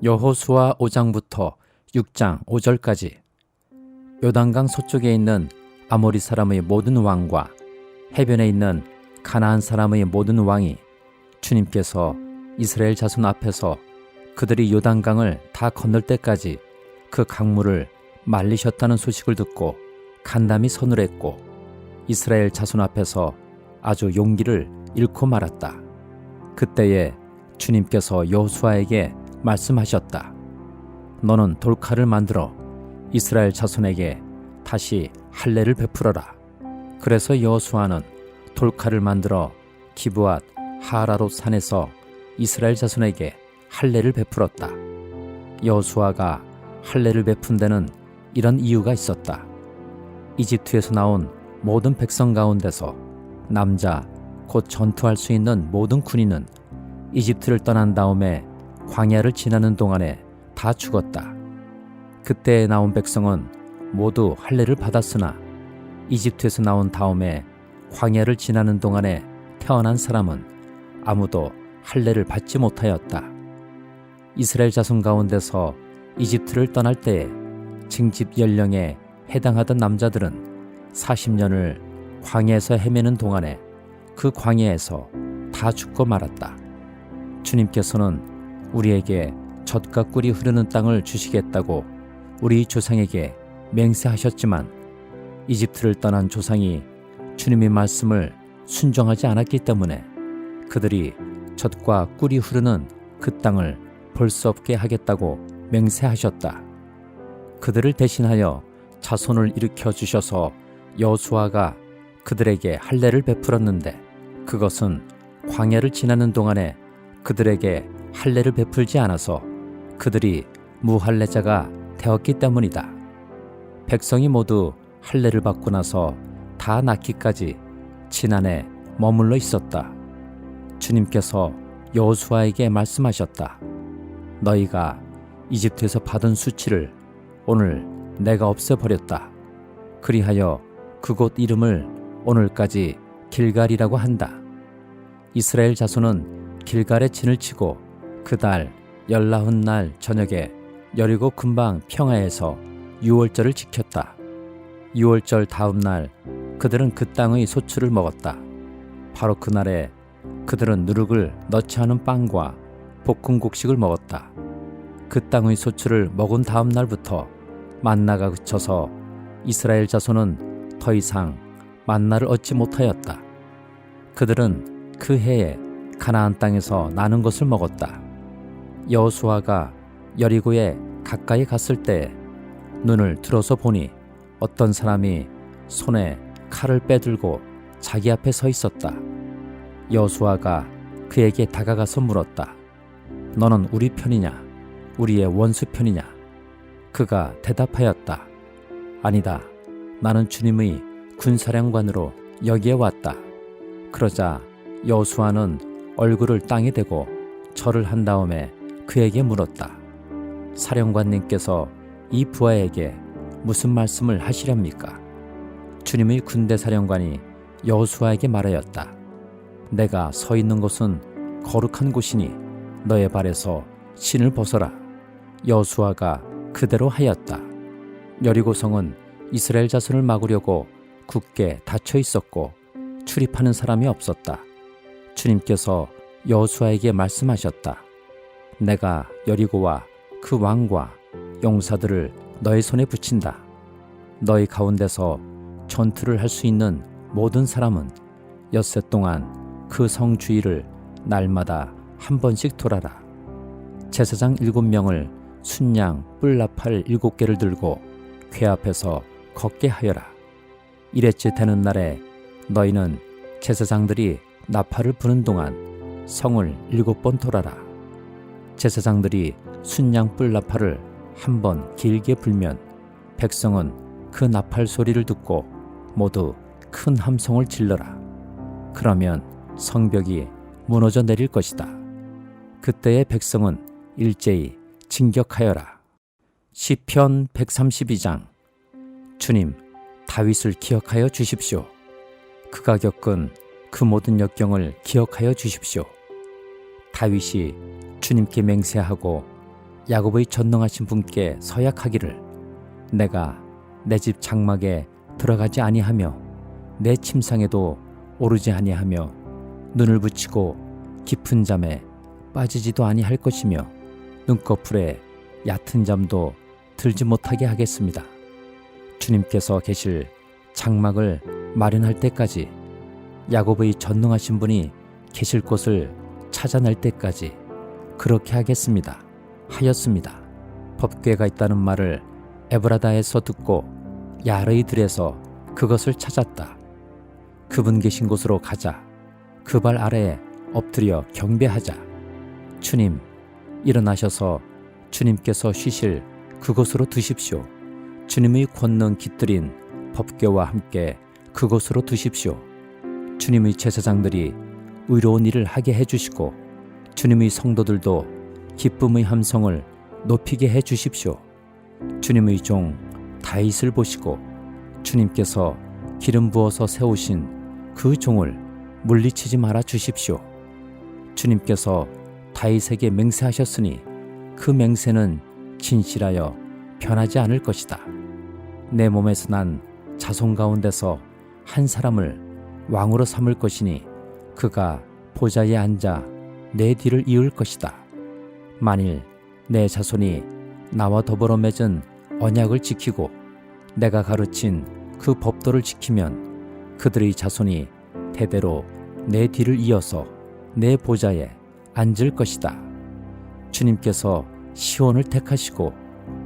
여호수아 5장부터 6장 5절까지 요단강 서쪽에 있는 아모리 사람의 모든 왕과 해변에 있는 가나안 사람의 모든 왕이 주님께서 이스라엘 자손 앞에서 그들이 요단강을 다 건널 때까지 그 강물을 말리셨다는 소식을 듣고 간담이 서늘했고 이스라엘 자손 앞에서 아주 용기를 잃고 말았다. 그때에 주님께서 여호수아에게 말씀하셨다. 너는 돌칼을 만들어 이스라엘 자손에게 다시 할례를 베풀어라. 그래서 여호수아는 돌칼을 만들어 기브앗 하라롯 산에서 이스라엘 자손에게 할례를 베풀었다. 여호수아가 할례를 베푼 데는 이런 이유가 있었다. 이집트에서 나온 모든 백성 가운데서 남자 곧 전투할 수 있는 모든 군인은 이집트를 떠난 다음에 광야를 지나는 동안에 다 죽었다. 그때 나온 백성은 모두 할례를 받았으나 이집트에서 나온 다음에 광야를 지나는 동안에 태어난 사람은 아무도 할례를 받지 못하였다. 이스라엘 자손 가운데서 이집트를 떠날 때에 징집 연령에 해당하던 남자들은 40년을 광야에서 헤매는 동안에 그 광야에서 다 죽고 말았다. 주님께서는 우리에게 젖과 꿀이 흐르는 땅을 주시겠다고 우리 조상에게 맹세하셨지만 이집트를 떠난 조상이 주님의 말씀을 순종하지 않았기 때문에 그들이 젖과 꿀이 흐르는 그 땅을 볼 수 없게 하겠다고 맹세하셨다. 그들을 대신하여 자손을 일으켜 주셔서 여호수아가 그들에게 할례를 베풀었는데 그것은 광야를 지나는 동안에 그들에게 할례를 베풀지 않아서 그들이 무할례자가 되었기 때문이다. 백성이 모두 할례를 받고 나서 다 낫기까지 지난해 머물러 있었다. 주님께서 여호수아에게 말씀하셨다. 너희가 이집트에서 받은 수치를 오늘 내가 없애버렸다. 그리하여 그곳 이름을 오늘까지 길갈이라고 한다. 이스라엘 자손은 길갈에 진을 치고 그달 19날 저녁에 여리고 근방 평야에서 유월절을 지켰다. 유월절 다음 날 그들은 그 땅의 소출을 먹었다. 바로 그날에 그들은 누룩을 넣지 않은 빵과 볶은 곡식을 먹었다. 그 땅의 소출을 먹은 다음 날부터 만나가 그쳐서 이스라엘 자손은 더 이상 만나를 얻지 못하였다. 그들은 그 해에 가나안 땅에서 나는 것을 먹었다. 여호수아가 여리고에 가까이 갔을 때 눈을 들어서 보니 어떤 사람이 손에 칼을 빼들고 자기 앞에 서 있었다. 여호수아가 그에게 다가가서 물었다. 너는 우리 편이냐? 우리의 원수 편이냐? 그가 대답하였다. 아니다. 나는 주님의 군사령관으로 여기에 왔다. 그러자 여호수아는 얼굴을 땅에 대고 절을 한 다음에 그에게 물었다. 사령관님께서 이 부하에게 무슨 말씀을 하시렵니까? 주님의 군대 사령관이 여호수아에게 말하였다. 내가 서 있는 곳은 거룩한 곳이니 너의 발에서 신을 벗어라. 여호수아가 그대로 하였다. 여리고성은 이스라엘 자손을 막으려고 굳게 닫혀 있었고 출입하는 사람이 없었다. 주님께서 여호수아에게 말씀하셨다. 내가 여리고와 그 왕과 용사들을 너의 손에 붙인다. 너희 가운데서 전투를 할 수 있는 모든 사람은 엿새 동안 그 성 주위를 날마다 한 번씩 돌아라. 제사장 7명을 순양 뿔나팔 7개를 들고 궤 앞에서 걷게 하여라. 이랬지 되는 날에 너희는 제사장들이 나팔을 부는 동안 성을 7번 돌아라. 제사장들이 순양 뿔나팔을 한 번 길게 불면 백성은 그 나팔 소리를 듣고 모두 큰 함성을 질러라. 그러면 성벽이 무너져 내릴 것이다. 그때의 백성은 일제히 진격하여라. 시편 132장. 주님, 다윗을 기억하여 주십시오. 그가 겪은 그 모든 역경을 기억하여 주십시오. 다윗이 주님께 맹세하고 야곱의 전능하신 분께 서약하기를 내가 내 집 장막에 들어가지 아니하며 내 침상에도 오르지 아니하며 눈을 붙이고 깊은 잠에 빠지지도 아니할 것이며 눈꺼풀에 얕은 잠도 들지 못하게 하겠습니다. 주님께서 계실 장막을 마련할 때까지, 야곱의 전능하신 분이 계실 곳을 찾아낼 때까지 그렇게 하겠습니다. 하였습니다. 법궤가 있다는 말을 에브라다에서 듣고 야르의 들에서 그것을 찾았다. 그분 계신 곳으로 가자. 그 발 아래에 엎드려 경배하자. 주님, 일어나셔서 주님께서 쉬실 그곳으로 드십시오. 주님의 권능 깃들인 법궤와 함께 그곳으로 드십시오. 주님의 제사장들이 의로운 일을 하게 해주시고 주님의 성도들도 기쁨의 함성을 높이게 해주십시오. 주님의 종 다윗을 보시고 주님께서 기름 부어서 세우신 그 종을 물리치지 말아 주십시오. 주님께서 다윗에게 맹세하셨으니 그 맹세는 진실하여 변하지 않을 것이다. 내 몸에서 난 자손 가운데서 한 사람을 왕으로 삼을 것이니 그가 보좌에 앉아 내 뒤를 이을 것이다. 만일 내 자손이 나와 더불어 맺은 언약을 지키고 내가 가르친 그 법도를 지키면 그들의 자손이 대대로 내 뒤를 이어서 내 보좌에 앉을 것이다. 주님께서 시온을 택하시고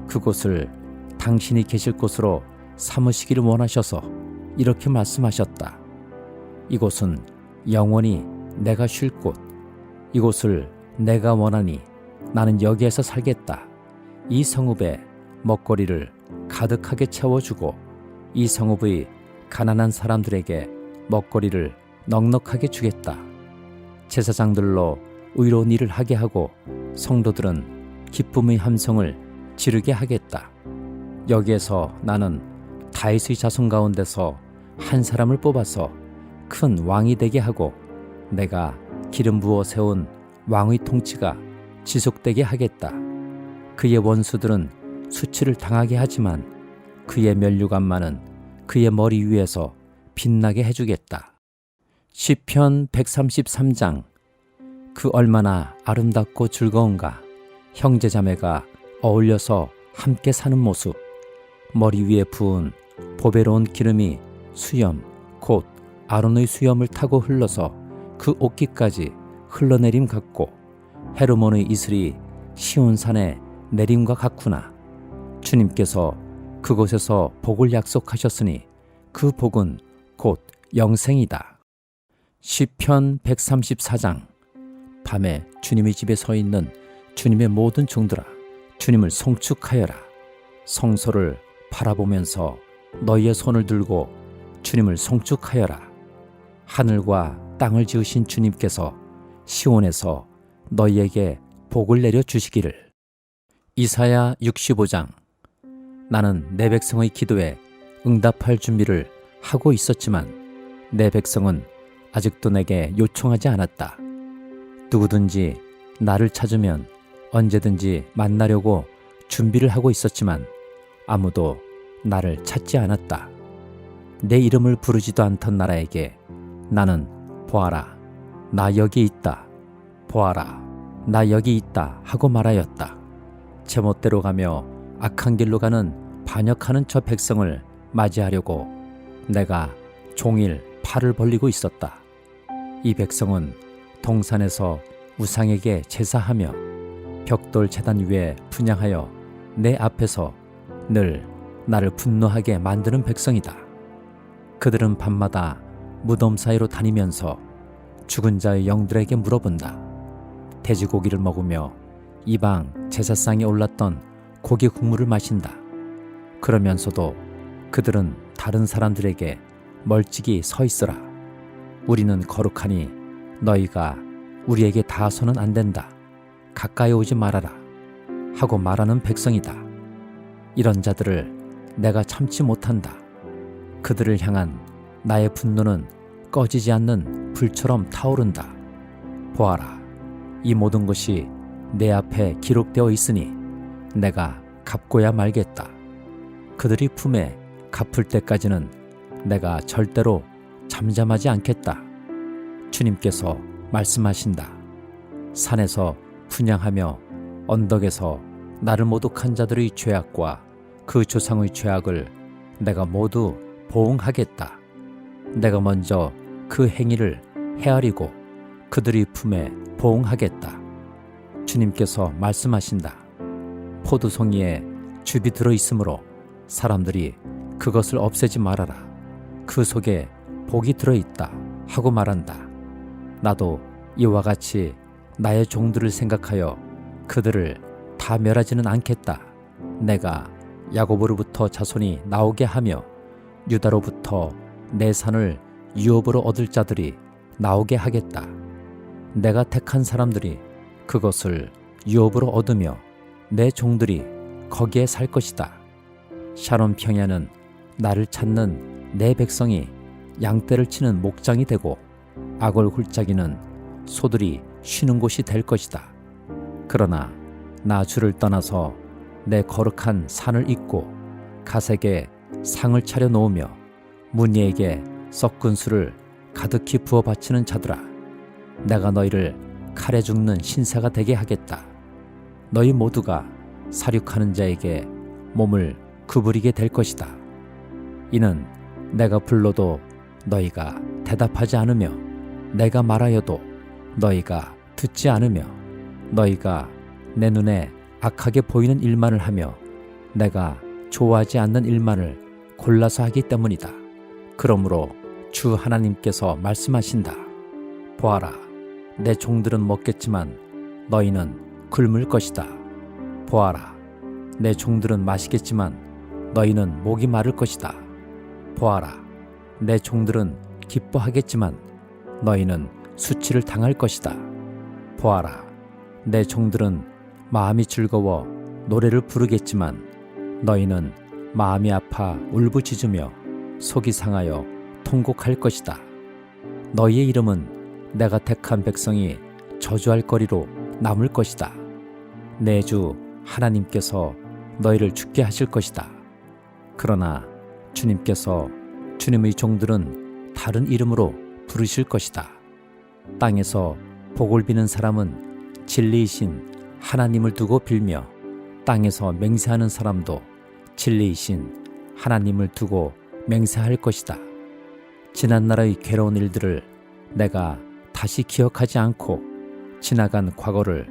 그곳을 당신이 계실 곳으로 삼으시기를 원하셔서 이렇게 말씀하셨다. 이곳은 영원히 내가 쉴 곳, 이곳을 내가 원하니 나는 여기에서 살겠다. 이 성읍에 먹거리를 가득하게 채워주고 이 성읍의 가난한 사람들에게 먹거리를 넉넉하게 주겠다. 제사장들로 의로운 일을 하게 하고 성도들은 기쁨의 함성을 지르게 하겠다. 여기에서 나는 다윗의 자손 가운데서 한 사람을 뽑아서 큰 왕이 되게 하고 내가 기름 부어 세운 왕의 통치가 지속되게 하겠다. 그의 원수들은 수치를 당하게 하지만 그의 면류관만은 그의 머리 위에서 빛나게 해주겠다. 시편 133장. 그 얼마나 아름답고 즐거운가. 형제자매가 어울려서 함께 사는 모습. 머리 위에 부은 보배로운 기름이 수염, 곧 아론의 수염을 타고 흘러서 그 옷깃까지 흘러내림 같고 헤르몬의 이슬이 시온산에 내림과 같구나. 주님께서 그곳에서 복을 약속하셨으니 그 복은 곧 영생이다. 시편 134장. 밤에 주님의 집에 서 있는 주님의 모든 종들아, 주님을 송축하여라. 성소를 바라보면서 너희의 손을 들고 주님을 송축하여라. 하늘과 땅을 지으신 주님께서 시온에서 너희에게 복을 내려 주시기를. 이사야 65장. 나는 내 백성의 기도에 응답할 준비를 하고 있었지만 내 백성은 아직도 내게 요청하지 않았다. 누구든지 나를 찾으면 언제든지 만나려고 준비를 하고 있었지만 아무도 나를 찾지 않았다. 내 이름을 부르지도 않던 나라에게 나는 보아라, 나 여기 있다. 보아라, 나 여기 있다 하고 말하였다. 제멋대로 가며 악한 길로 가는 반역하는 저 백성을 맞이하려고 내가 종일 팔을 벌리고 있었다. 이 백성은 동산에서 우상에게 제사하며 벽돌 제단 위에 분향하여 내 앞에서 늘 나를 분노하게 만드는 백성이다. 그들은 밤마다 무덤 사이로 다니면서 죽은 자의 영들에게 물어본다. 돼지고기를 먹으며 이방 제사상에 올랐던 고기 국물을 마신다. 그러면서도 그들은 다른 사람들에게 멀찍이 서 있으라. 우리는 거룩하니 너희가 우리에게 닿아서는 안 된다. 가까이 오지 말아라 하고 말하는 백성이다. 이런 자들을 내가 참지 못한다. 그들을 향한 나의 분노는 꺼지지 않는 불처럼 타오른다. 보아라, 이 모든 것이 내 앞에 기록되어 있으니 내가 갚고야 말겠다. 그들이 품에 갚을 때까지는 내가 절대로 잠잠하지 않겠다. 주님께서 말씀하신다. 산에서 분향하며 언덕에서 나를 모독한 자들의 죄악과 그 조상의 죄악을 내가 모두 보응하겠다. 내가 먼저 그 행위를 헤아리고 그들의 품에 보응하겠다. 주님께서 말씀하신다. 포도송이에 즙이 들어있으므로 사람들이 그것을 없애지 말아라. 그 속에 복이 들어있다 하고 말한다. 나도 이와 같이 나의 종들을 생각하여 그들을 다 멸하지는 않겠다. 내가 야곱으로부터 자손이 나오게 하며 유다로부터 내 산을 유업으로 얻을 자들이 나오게 하겠다. 내가 택한 사람들이 그것을 유업으로 얻으며 내 종들이 거기에 살 것이다. 샤론 평야는 나를 찾는 내 백성이 양떼를 치는 목장이 되고 아골 굴짜기는 소들이 쉬는 곳이 될 것이다. 그러나 나 주를 떠나서 내 거룩한 산을 잇고 가색에 상을 차려 놓으며 문희에게 섞은 술을 가득히 부어 바치는 자들아, 내가 너희를 칼에 죽는 신사가 되게 하겠다. 너희 모두가 사륙하는 자에게 몸을 구부리게 될 것이다. 이는 내가 불러도 너희가 대답하지 않으며 내가 말하여도 너희가 듣지 않으며 너희가 내 눈에 악하게 보이는 일만을 하며 내가 좋아하지 않는 일만을 골라서 하기 때문이다. 그러므로 주 하나님께서 말씀하신다. 보아라, 내 종들은 먹겠지만 너희는 굶을 것이다. 보아라, 내 종들은 마시겠지만 너희는 목이 마를 것이다. 보아라, 내 종들은 기뻐하겠지만 너희는 수치를 당할 것이다. 보아라, 내 종들은 마음이 즐거워 노래를 부르겠지만 너희는 마음이 아파 울부짖으며 속이 상하여 통곡할 것이다. 너희의 이름은 내가 택한 백성이 저주할 거리로 남을 것이다. 내 주 하나님께서 너희를 죽게 하실 것이다. 그러나 주님께서 주님의 종들은 다른 이름으로 부르실 것이다. 땅에서 복을 비는 사람은 진리이신 하나님을 두고 빌며 땅에서 맹세하는 사람도 진리이신 하나님을 두고 맹세할 것이다. 지난날의 괴로운 일들을 내가 다시 기억하지 않고 지나간 과거를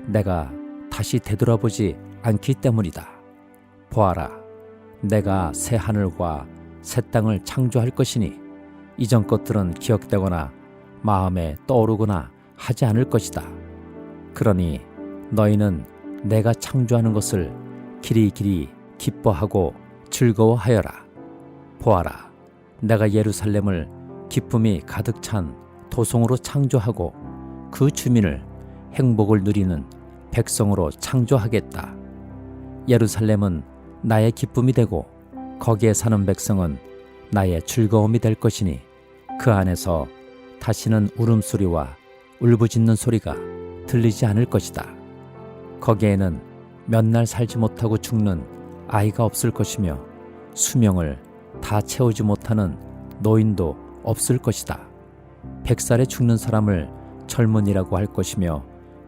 내가 다시 되돌아보지 않기 때문이다. 보아라, 내가 새 하늘과 새 땅을 창조할 것이니 이전 것들은 기억되거나 마음에 떠오르거나 하지 않을 것이다. 그러니 너희는 내가 창조하는 것을 길이길이 기뻐하고 즐거워하여라. 보아라, 내가 예루살렘을 기쁨이 가득 찬 도성으로 창조하고 그 주민을 행복을 누리는 백성으로 창조하겠다. 예루살렘은 나의 기쁨이 되고 거기에 사는 백성은 나의 즐거움이 될 것이니 그 안에서 다시는 울음소리와 울부짖는 소리가 들리지 않을 것이다. 거기에는 몇 날 살지 못하고 죽는 아이가 없을 것이며 수명을 다 채우지 못하는 노인도 없을 것이다. 100살에 죽는 사람을 젊은이라고 할 것이며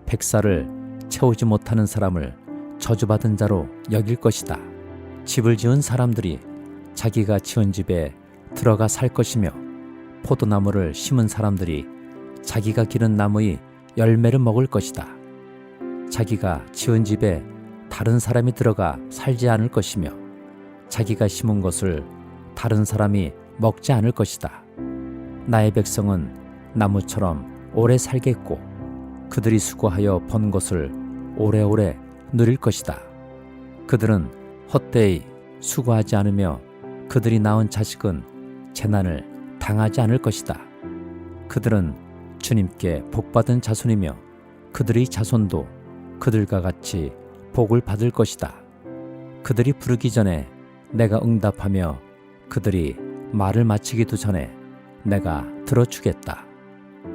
100살을 채우지 못하는 사람을 저주받은 자로 여길 것이다. 집을 지은 사람들이 자기가 지은 집에 들어가 살 것이며 포도나무를 심은 사람들이 자기가 기른 나무의 열매를 먹을 것이다. 자기가 지은 집에 다른 사람이 들어가 살지 않을 것이며 자기가 심은 것을 다른 사람이 먹지 않을 것이다. 나의 백성은 나무처럼 오래 살겠고 그들이 수고하여 번 것을 오래오래 누릴 것이다. 그들은 헛되이 수고하지 않으며 그들이 낳은 자식은 재난을 당하지 않을 것이다. 그들은 주님께 복받은 자손이며 그들의 자손도 그들과 같이 복을 받을 것이다. 그들이 부르기 전에 내가 응답하며 그들이 말을 마치기도 전에 내가 들어주겠다.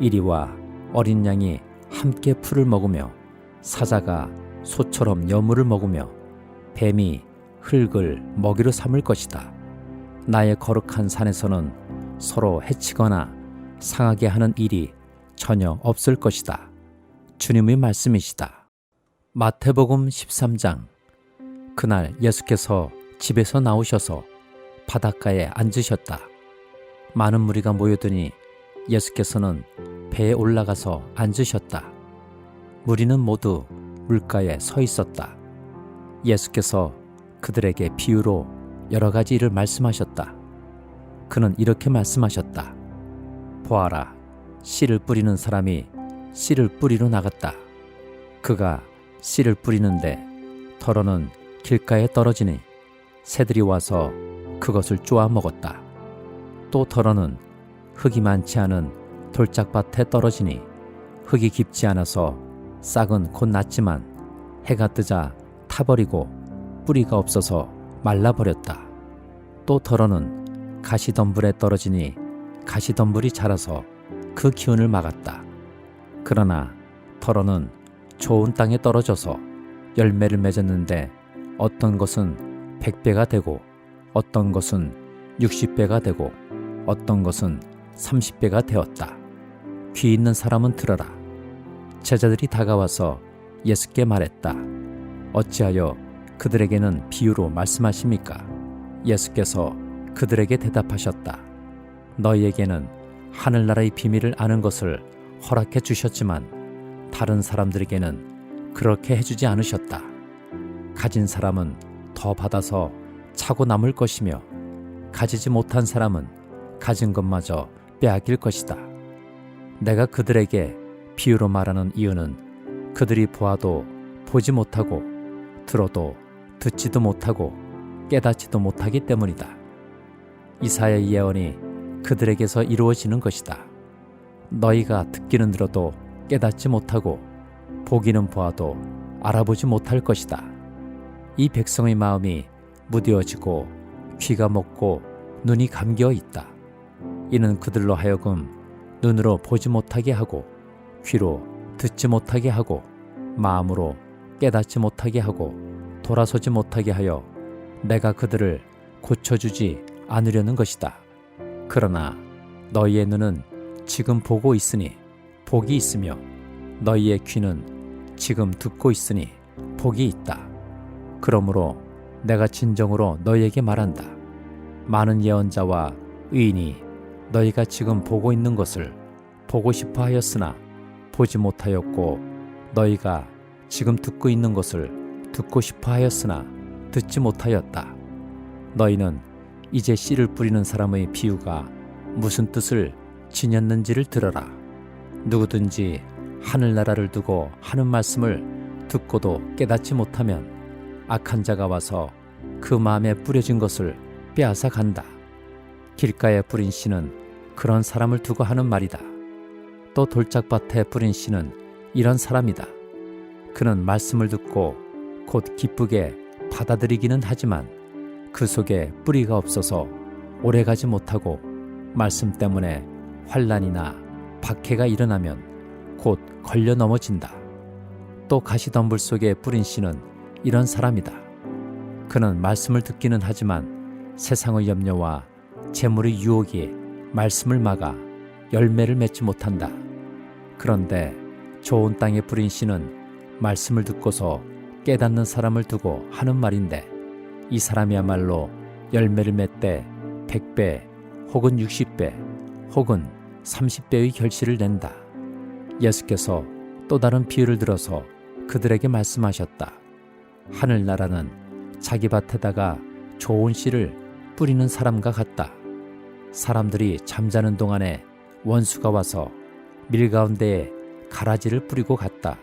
이리와 어린 양이 함께 풀을 먹으며 사자가 소처럼 여물을 먹으며 뱀이 흙을 먹이로 삼을 것이다. 나의 거룩한 산에서는 서로 해치거나 상하게 하는 일이 전혀 없을 것이다. 주님의 말씀이시다. 마태복음 13장. 그날 예수께서 집에서 나오셔서 바닷가에 앉으셨다. 많은 무리가 모여드니 예수께서는 배에 올라가서 앉으셨다. 무리는 모두 물가에 서 있었다. 예수께서 그들에게 비유로 여러 가지 일을 말씀하셨다. 그는 이렇게 말씀하셨다. 보아라, 씨를 뿌리는 사람이 씨를 뿌리러 나갔다. 그가 씨를 뿌리는데 덜어는 길가에 떨어지니 새들이 와서 그것을 쪼아 먹었다. 또 덜어는 흙이 많지 않은 돌짝밭에 떨어지니 흙이 깊지 않아서 싹은 곧 났지만 해가 뜨자 타버리고 뿌리가 없어서 말라버렸다. 또 덜어는 가시덤불에 떨어지니 가시덤불이 자라서 그 기운을 막았다. 그러나 덜어는 좋은 땅에 떨어져서 열매를 맺었는데 어떤 것은 100배가 되고 어떤 것은 60배가 되고 어떤 것은 30배가 되었다. 귀 있는 사람은 들어라. 제자들이 다가와서 예수께 말했다. 어찌하여 그들에게는 비유로 말씀하십니까? 예수께서 그들에게 대답하셨다. 너희에게는 하늘나라의 비밀을 아는 것을 허락해 주셨지만 다른 사람들에게는 그렇게 해주지 않으셨다. 가진 사람은 더 받아서 차고 남을 것이며 가지지 못한 사람은 가진 것마저 빼앗길 것이다. 내가 그들에게 비유로 말하는 이유는 그들이 보아도 보지 못하고 들어도 듣지도 못하고 깨닫지도 못하기 때문이다. 이사야의 예언이 그들에게서 이루어지는 것이다. 너희가 듣기는 들어도 깨닫지 못하고 보기는 보아도 알아보지 못할 것이다. 이 백성의 마음이 무뎌지고 귀가 먹고 눈이 감겨 있다. 이는 그들로 하여금 눈으로 보지 못하게 하고 귀로 듣지 못하게 하고 마음으로 깨닫지 못하게 하고 돌아서지 못하게 하여 내가 그들을 고쳐주지 않으려는 것이다. 그러나 너희의 눈은 지금 보고 있으니 복이 있으며 너희의 귀는 지금 듣고 있으니 복이 있다. 그러므로 내가 진정으로 너희에게 말한다. 많은 예언자와 의인이 너희가 지금 보고 있는 것을 보고 싶어 하였으나 보지 못하였고 너희가 지금 듣고 있는 것을 듣고 싶어 하였으나 듣지 못하였다. 너희는 이제 씨를 뿌리는 사람의 비유가 무슨 뜻을 지녔는지를 들어라. 누구든지 하늘나라를 두고 하는 말씀을 듣고도 깨닫지 못하면 악한 자가 와서 그 마음에 뿌려진 것을 빼앗아 간다. 길가에 뿌린 씨는 그런 사람을 두고 하는 말이다. 또 돌짝밭에 뿌린 씨는 이런 사람이다. 그는 말씀을 듣고 곧 기쁘게 받아들이기는 하지만 그 속에 뿌리가 없어서 오래가지 못하고 말씀 때문에 환난이나 박해가 일어나면 곧 걸려 넘어진다. 또 가시덤불 속에 뿌린 씨는 이런 사람이다. 그는 말씀을 듣기는 하지만 세상의 염려와 재물의 유혹이 말씀을 막아 열매를 맺지 못한다. 그런데 좋은 땅에 뿌린 씨는 말씀을 듣고서 깨닫는 사람을 두고 하는 말인데 이 사람이야말로 열매를 맺되 100배 혹은 60배 혹은 30배의 결실을 낸다. 예수께서 또 다른 비유를 들어서 그들에게 말씀하셨다. 하늘나라는 자기 밭에다가 좋은 씨를 뿌리는 사람과 같다. 사람들이 잠자는 동안에 원수가 와서 밀 가운데에 가라지를 뿌리고 갔다.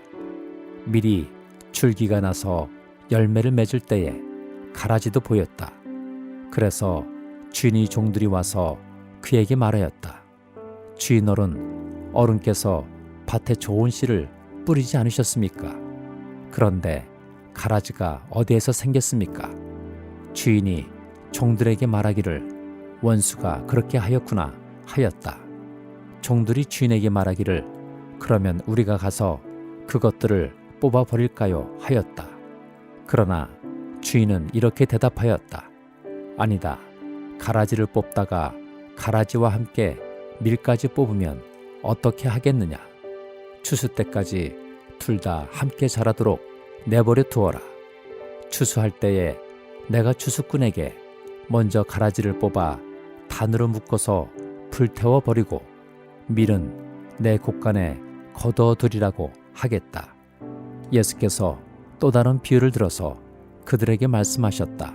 밀이 줄기가 나서 열매를 맺을 때에 가라지도 보였다. 그래서 주인의 종들이 와서 그에게 말하였다. 주인어른, 어른께서 밭에 좋은 씨를 뿌리지 않으셨습니까? 그런데 가라지가 어디에서 생겼습니까? 주인이 종들에게 말하기를 원수가 그렇게 하였구나 하였다. 종들이 주인에게 말하기를 그러면 우리가 가서 그것들을 뽑아버릴까요 하였다. 그러나 주인은 이렇게 대답하였다. 아니다. 가라지를 뽑다가 가라지와 함께 밀까지 뽑으면 어떻게 하겠느냐. 추수 때까지 둘 다 함께 자라도록 내버려 두어라. 추수할 때에 내가 추수꾼에게 먼저 가라지를 뽑아 단으로 묶어서 불태워 버리고 밀은 내 곳간에 거두어두리라고 하겠다. 예수께서 또 다른 비유를 들어서 그들에게 말씀하셨다.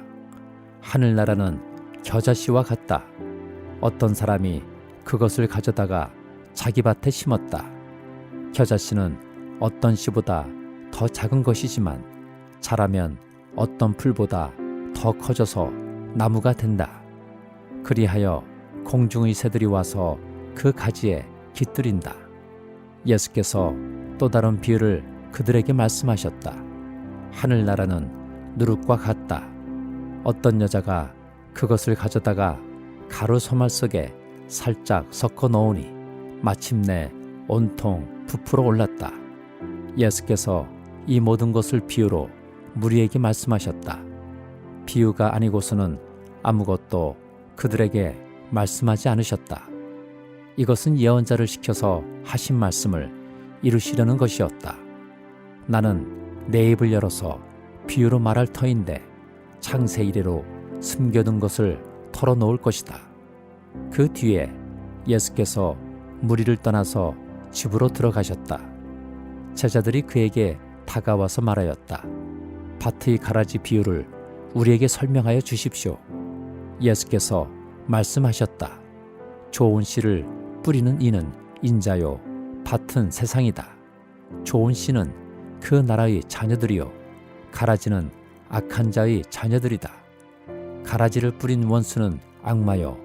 하늘나라는 겨자씨와 같다. 어떤 사람이 그것을 가져다가 자기 밭에 심었다. 겨자씨는 어떤 씨보다 더 작은 것이지만 자라면 어떤 풀보다 더 커져서 나무가 된다. 그리하여 공중의 새들이 와서 그 가지에 깃들인다. 예수께서 또 다른 비유를 그들에게 말씀하셨다. 하늘나라는 누룩과 같다. 어떤 여자가 그것을 가져다가 가루 소말 속에 살짝 섞어 넣으니 마침내 온통 부풀어 올랐다. 예수께서 이 모든 것을 비유로 무리에게 말씀하셨다. 비유가 아니고서는 아무것도 그들에게 말씀하지 않으셨다. 이것은 예언자를 시켜서 하신 말씀을 이루시려는 것이었다. 나는 내 입을 열어서 비유로 말할 터인데 창세 이래로 숨겨둔 것을 털어놓을 것이다. 그 뒤에 예수께서 무리를 떠나서 집으로 들어가셨다. 제자들이 그에게 다가와서 말하였다. 밭의 가라지 비유를 우리에게 설명하여 주십시오. 예수께서 말씀하셨다. 좋은 씨를 뿌리는 이는 인자요, 밭은 세상이다. 좋은 씨는 그 나라의 자녀들이요, 가라지는 악한 자의 자녀들이다. 가라지를 뿌린 원수는 악마요,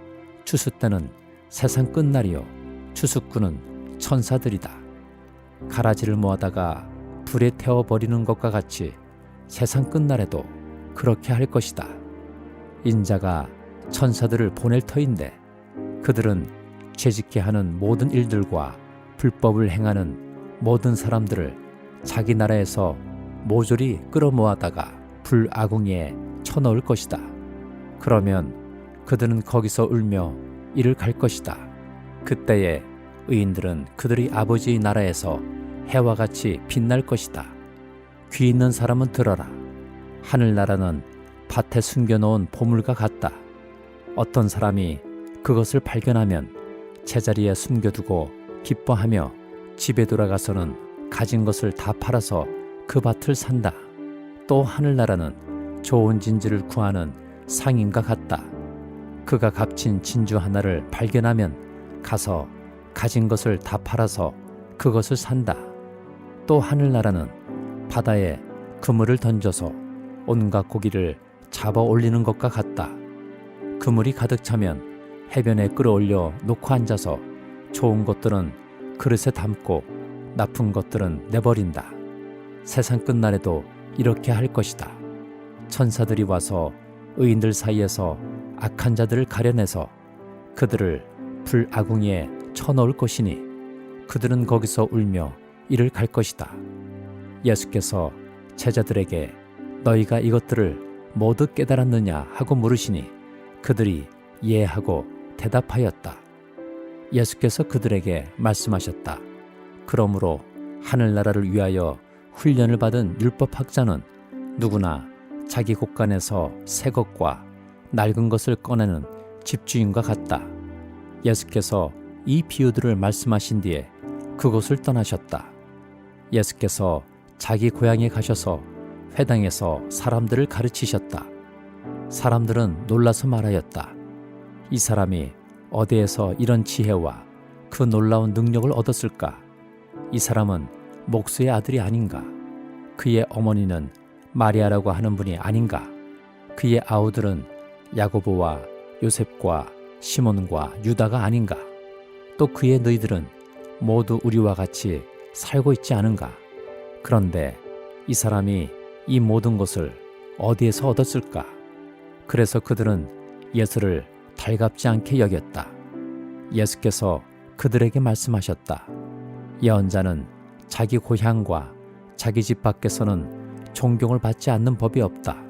추수 때는 세상 끝날이요, 추수꾼은 천사들이다. 가라지를 모아다가 불에 태워버리는 것과 같이 세상 끝날에도 그렇게 할 것이다. 인자가 천사들을 보낼 터인데 그들은 죄짓게 하는 모든 일들과 불법을 행하는 모든 사람들을 자기 나라에서 모조리 끌어모아다가 불아궁이에 쳐넣을 것이다. 그러면 그들은 거기서 울며 이를 갈 것이다. 그때에 의인들은 그들의 아버지의 나라에서 해와 같이 빛날 것이다. 귀 있는 사람은 들어라. 하늘나라는 밭에 숨겨놓은 보물과 같다. 어떤 사람이 그것을 발견하면 제자리에 숨겨두고 기뻐하며 집에 돌아가서는 가진 것을 다 팔아서 그 밭을 산다. 또 하늘나라는 좋은 진주를 구하는 상인과 같다. 그가 값진 진주 하나를 발견하면 가서 가진 것을 다 팔아서 그것을 산다. 또 하늘나라는 바다에 그물을 던져서 온갖 고기를 잡아 올리는 것과 같다. 그물이 가득 차면 해변에 끌어올려 놓고 앉아서 좋은 것들은 그릇에 담고 나쁜 것들은 내버린다. 세상 끝날에도 이렇게 할 것이다. 천사들이 와서 의인들 사이에서 악한 자들을 가려내서 그들을 불아궁이에 쳐넣을 것이니 그들은 거기서 울며 이를 갈 것이다. 예수께서 제자들에게 너희가 이것들을 모두 깨달았느냐 하고 물으시니 그들이 예 하고 대답하였다. 예수께서 그들에게 말씀하셨다. 그러므로 하늘나라를 위하여 훈련을 받은 율법학자는 누구나 자기 곳간에서 새 것과 낡은 것을 꺼내는 집주인과 같다. 예수께서 이 비유들을 말씀하신 뒤에 그곳을 떠나셨다. 예수께서 자기 고향에 가셔서 회당에서 사람들을 가르치셨다. 사람들은 놀라서 말하였다. 이 사람이 어디에서 이런 지혜와 그 놀라운 능력을 얻었을까? 이 사람은 목수의 아들이 아닌가? 그의 어머니는 마리아라고 하는 분이 아닌가? 그의 아우들은 야고보와 요셉과 시몬과 유다가 아닌가? 또 그의 너희들은 모두 우리와 같이 살고 있지 않은가? 그런데 이 사람이 이 모든 것을 어디에서 얻었을까? 그래서 그들은 예수를 달갑지 않게 여겼다. 예수께서 그들에게 말씀하셨다. 예언자는 자기 고향과 자기 집 밖에서는 존경을 받지 않는 법이 없다.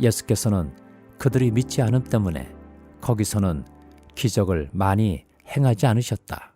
예수께서는 그들이 믿지 않음 때문에 거기서는 기적을 많이 행하지 않으셨다.